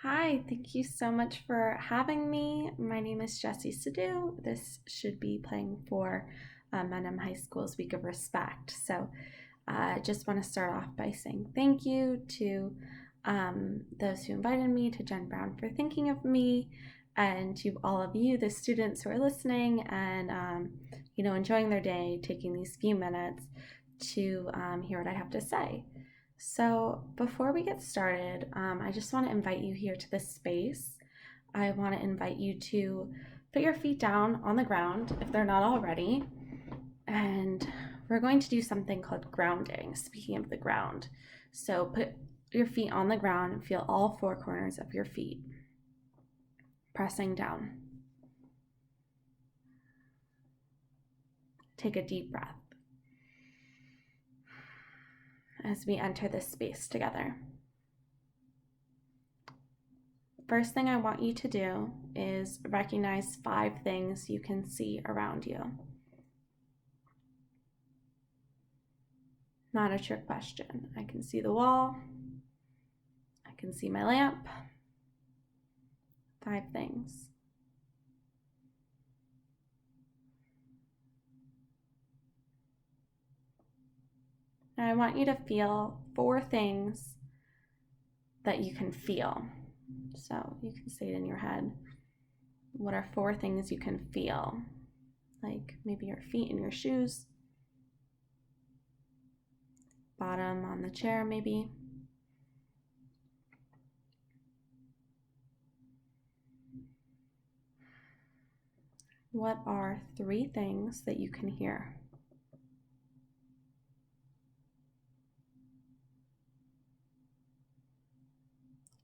Hi, thank you so much for having me. My name is Jessie Sidhu. This should be playing for Mendham High School's Week of Respect. So I just want to start off by saying thank you to those who invited me, to Jen Brown for thinking of me, and to all of you, the students who are listening and enjoying their day, taking these few minutes to hear what I have to say. So before we get started, I just want to invite you here to this space. I want to invite you to put your feet down on the ground if they're not already, and we're going to do something called grounding, speaking of the ground. So put your feet on the ground and feel all four corners of your feet pressing down. Take a deep breath as we enter this space together. First thing I want you to do is recognize 5 things you can see around you. Not a trick question. I can see the wall. I can see my lamp. 5 things. Now I want you to feel 4 things that you can feel. So you can say it in your head. What are 4 things you can feel? Like maybe your feet in your shoes, bottom on the chair maybe. What are 3 things that you can hear?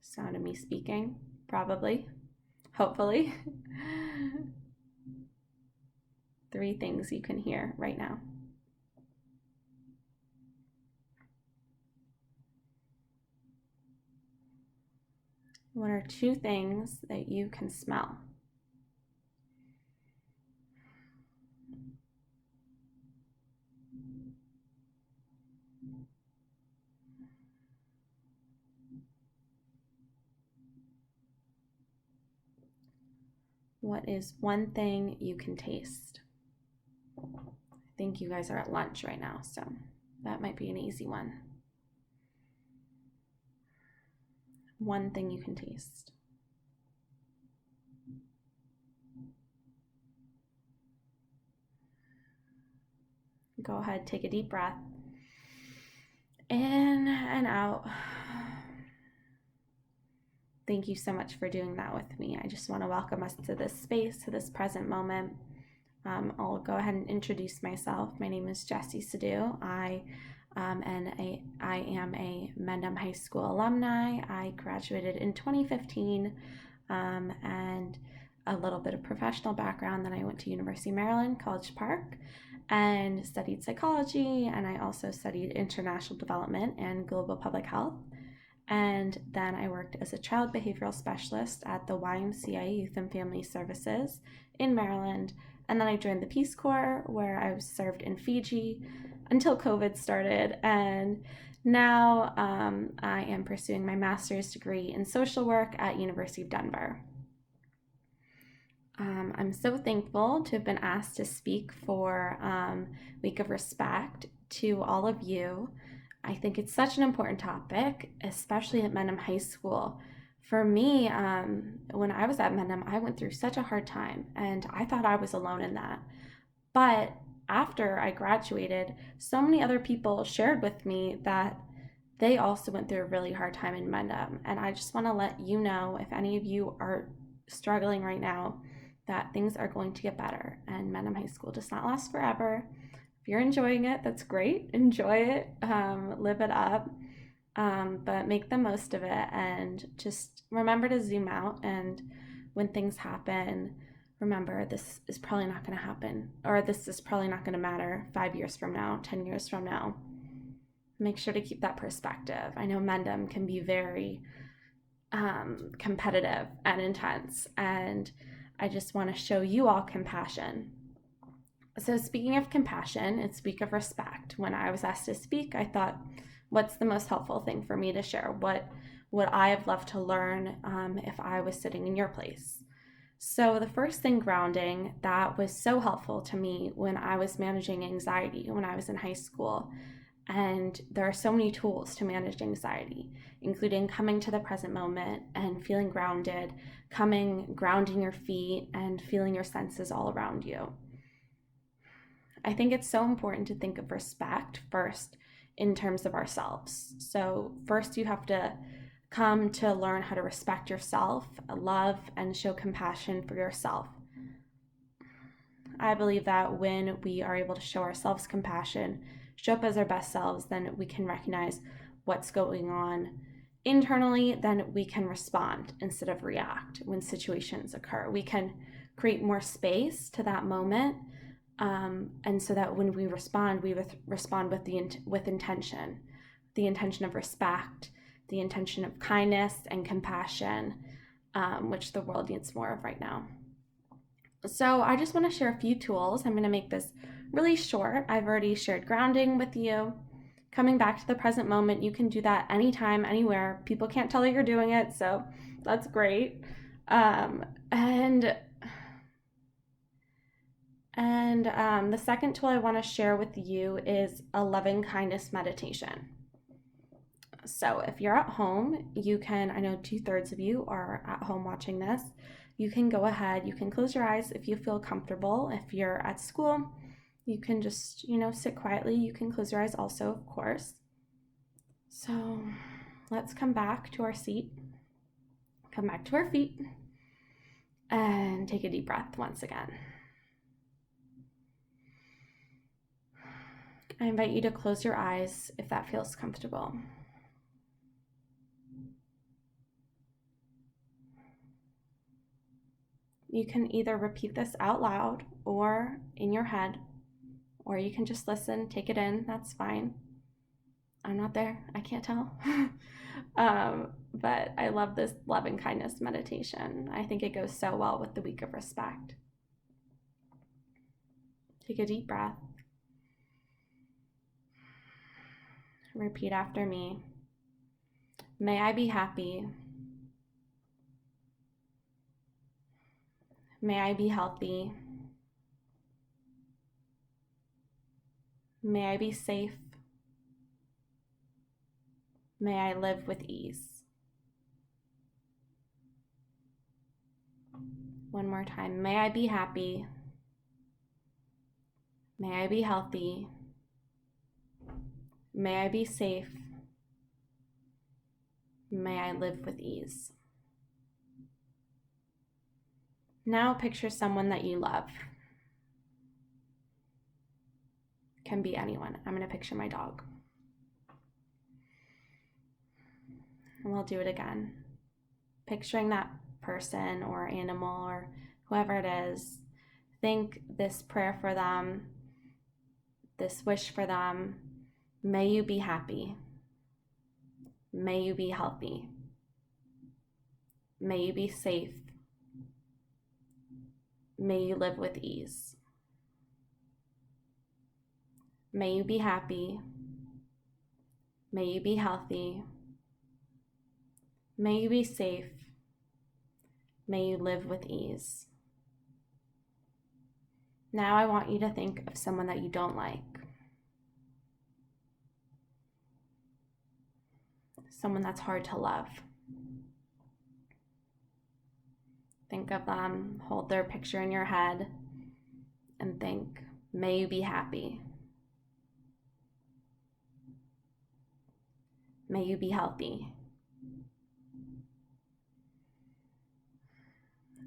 Sound of me speaking, probably, hopefully. 3 things you can hear right now. What are 2 things that you can smell? What is 1 thing you can taste? I think you guys are at lunch right now, so that might be an easy one. 1 thing you can taste. Go ahead, take a deep breath. In and out. Thank you so much for doing that with me. I just want to welcome us to this space, to this present moment. I'll go ahead and introduce myself. My name is Jessie Sidhu. I am a Mendham High School alumni. I graduated in 2015, and a little bit of professional background. Then I went to University of Maryland, College Park, and studied psychology, and I also studied international development and global public health. And then I worked as a child behavioral specialist at the YMCA Youth and Family Services in Maryland. And then I joined the Peace Corps, where I was served in Fiji until COVID started. And now I am pursuing my master's degree in social work at University of Denver. I'm so thankful to have been asked to speak for Week of Respect to all of you. I think it's such an important topic, especially at Mendham High School. For me, when I was at Mendham, I went through such a hard time, and I thought I was alone in that. But after I graduated, so many other people shared with me that they also went through a really hard time in Mendham. And I just want to let you know, if any of you are struggling right now, that things are going to get better, and Mendham High School does not last forever. If you're enjoying it, that's great. Enjoy it, live it up, but make the most of it, and just remember to zoom out. And when things happen, remember this is probably not going to happen, or this is probably not going to matter 5 years from now, 10 years from now. Make sure to keep that perspective. I know Mendham can be very competitive and intense, and I just want to show you all compassion. So speaking of compassion, it's Week of Respect. When I was asked to speak, I thought, what's the most helpful thing for me to share? What would I have loved to learn if I was sitting in your place? So, the first thing, grounding, that was so helpful to me when I was managing anxiety when I was in high school. And there are so many tools to manage anxiety, including coming to the present moment and feeling grounded, grounding your feet, and feeling your senses all around you. I think it's so important to think of respect first in terms of ourselves. So, first, you have to come to learn how to respect yourself, love, and show compassion for yourself. I believe that when we are able to show ourselves compassion, show up as our best selves, then we can recognize what's going on internally, then we can respond instead of react when situations occur. We can create more space to that moment, and so that when we respond with intention, the intention of respect, the intention of kindness and compassion, which the world needs more of right now. So I just want to share a few tools. I'm going to make this really short. I've already shared grounding with you. Coming back to the present moment, you can do that anytime, anywhere. People can't tell that you're doing it, so that's great. And the second tool I want to share with you is a loving kindness meditation. So if you're at home, you can, I know 2/3 of you are at home watching this, you can go ahead, you can close your eyes if you feel comfortable. If you're at school, you can just, sit quietly. You can close your eyes also, of course. So let's come back to our seat, come back to our feet, and take a deep breath once again. I invite you to close your eyes if that feels comfortable. You can either repeat this out loud or in your head, or you can just listen, take it in, that's fine. I'm not there, I can't tell. But I love this loving kindness meditation. I think it goes so well with the week of respect. Take a deep breath. Repeat after me. May I be happy. May I be healthy. May I be safe. May I live with ease. One more time. May I be happy. May I be healthy. May I be safe. May I live with ease. Now picture someone that you love. Can be anyone. I'm going to picture my dog. And we'll do it again. Picturing that person or animal or whoever it is. Think this prayer for them, this wish for them. May you be happy. May you be healthy. May you be safe. May you live with ease. May you be happy. May you be healthy. May you be safe. May you live with ease. Now I want you to think of someone that you don't like. Someone that's hard to love. Think of them, hold their picture in your head, and think, may you be happy. May you be healthy.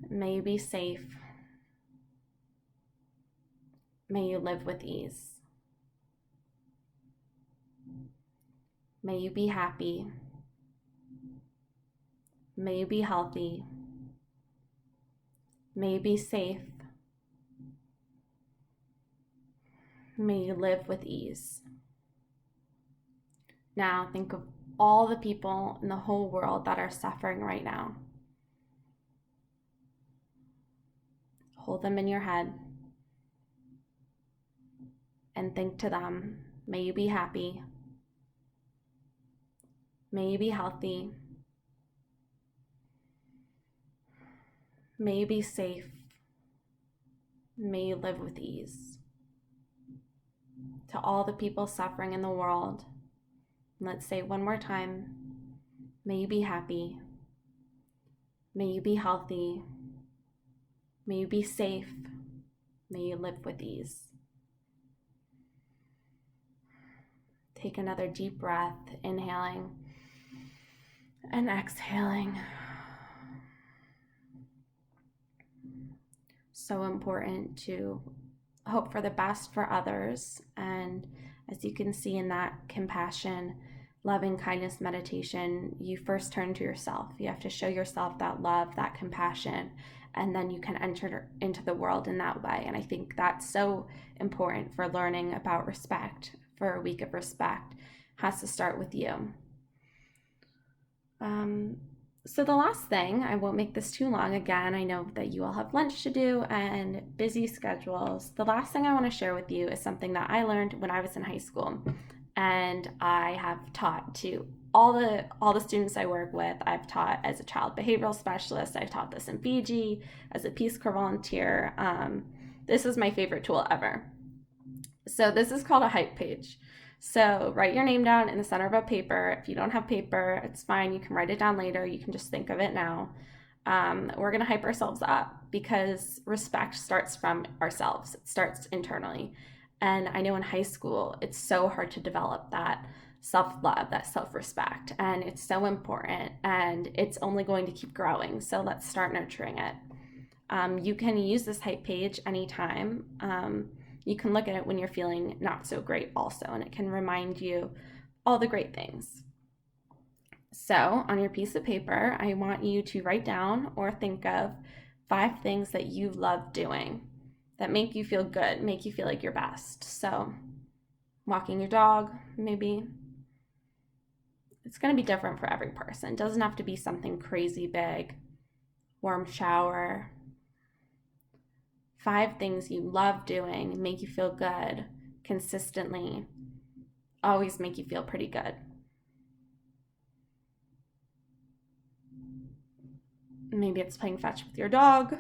May you be safe. May you live with ease. May you be happy. May you be healthy. May you be safe. May you live with ease. Now think of all the people in the whole world that are suffering right now. Hold them in your head and think to them, may you be happy. May you be healthy. May you be safe. May you live with ease. To all the people suffering in the world, let's say one more time, may you be happy. May you be healthy. May you be safe. May you live with ease. Take another deep breath, inhaling and exhaling. So important to hope for the best for others. And as you can see in that compassion, loving kindness meditation, you first turn to yourself. You have to show yourself that love, that compassion, and then you can enter into the world in that way. And I think that's so important for learning about respect. For a week of respect has to start with you. So the last thing, I won't make this too long. Again, I know that you all have lunch to do and busy schedules. The last thing I want to share with you is something that I learned when I was in high school, and I have taught to all the students I work with. I've taught as a child behavioral specialist. I've taught this in Fiji as a Peace Corps volunteer. This is my favorite tool ever. So this is called a hype page. So write your name down in the center of a paper. If you don't have paper, it's fine. You can write it down later. You can just think of it now. We're going to hype ourselves up because respect starts from ourselves. It starts internally. And I know in high school, it's so hard to develop that self-love, that self-respect. And it's so important, and it's only going to keep growing. So let's start nurturing it. You can use this hype page anytime. You can look at it when you're feeling not so great also, and it can remind you all the great things. So on your piece of paper, I want you to write down or think of 5 things that you love doing that make you feel good, make you feel like your best. So walking your dog, maybe. It's going to be different for every person. It doesn't have to be something crazy big. Warm shower. 5 things you love doing, make you feel good consistently, always make you feel pretty good. Maybe it's playing fetch with your dog,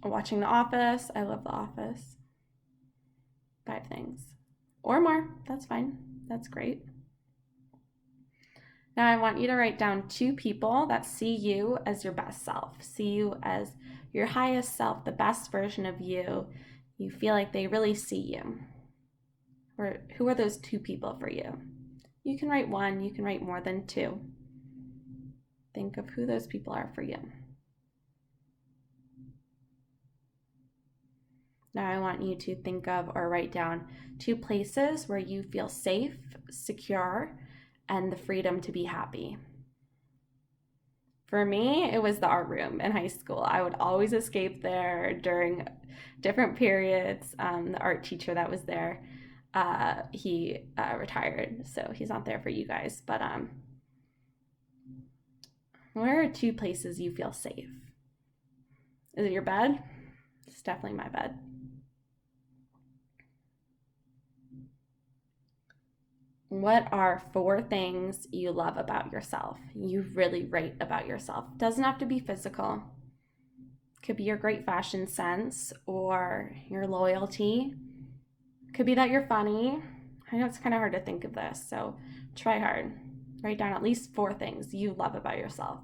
watching The Office. I love The Office. 5 things. Or more, that's fine. That's great. Now I want you to write down 2 people that see you as your best self, see you as your highest self, the best version of you. You feel like they really see you. Or who are those 2 people for you? You can write 1, you can write more than 2. Think of who those people are for you. Now I want you to think of or write down 2 places where you feel safe, secure, and the freedom to be happy. For me, it was the art room in high school. I would always escape there during different periods. The art teacher that was there, he retired, so he's not there for you guys. But where are 2 places you feel safe? Is it your bed? It's definitely my bed. What are 4 things you love about yourself? You really rate about yourself. Doesn't have to be physical. Could be your great fashion sense or your loyalty. Could be that you're funny. I know it's kind of hard to think of this, so try hard. Write down at least 4 things you love about yourself.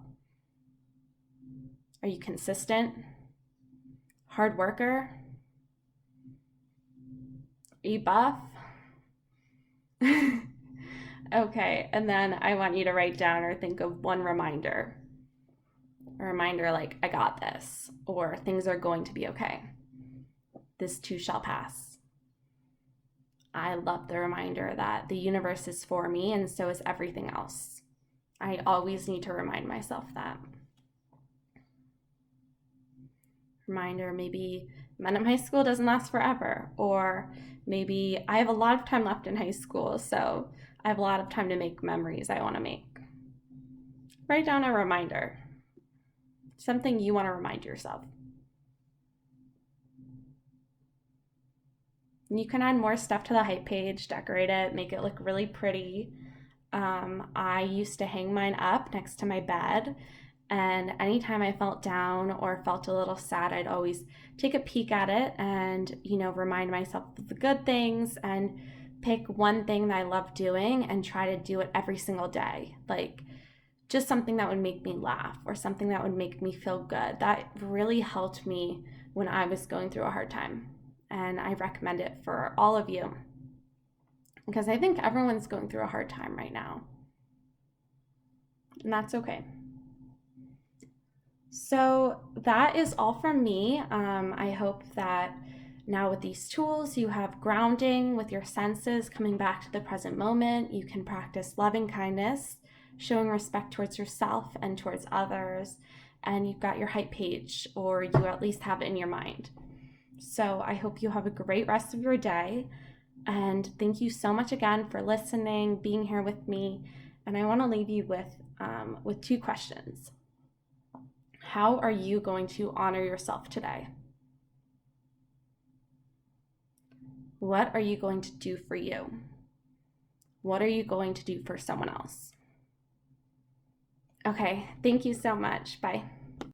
Are you consistent? Hard worker? Are you buff? Okay, and then I want you to write down or think of 1 reminder. A reminder like, I got this, or things are going to be okay. This too shall pass. I love the reminder that the universe is for me, and so is everything else. I always need to remind myself that. Reminder, maybe Mendham High School doesn't last forever, or maybe I have a lot of time left in high school, so I have a lot of time to make memories I want to make. Write down a reminder, something you want to remind yourself. You can add more stuff to the hype page, decorate it, make it look really pretty. I used to hang mine up next to my bed, And anytime I felt down or felt a little sad, I'd always take a peek at it and, remind myself of the good things and pick one thing that I love doing and try to do it every single day. Like just something that would make me laugh or something that would make me feel good. That really helped me when I was going through a hard time. And I recommend it for all of you because I think everyone's going through a hard time right now. And that's okay. So that is all from me. I hope that now with these tools, you have grounding with your senses, coming back to the present moment. You can practice loving kindness, showing respect towards yourself and towards others. And you've got your hype page, or you at least have it in your mind. So I hope you have a great rest of your day. And thank you so much again for listening, being here with me. And I want to leave you with two questions. How are you going to honor yourself today? What are you going to do for you? What are you going to do for someone else? Okay, thank you so much. Bye.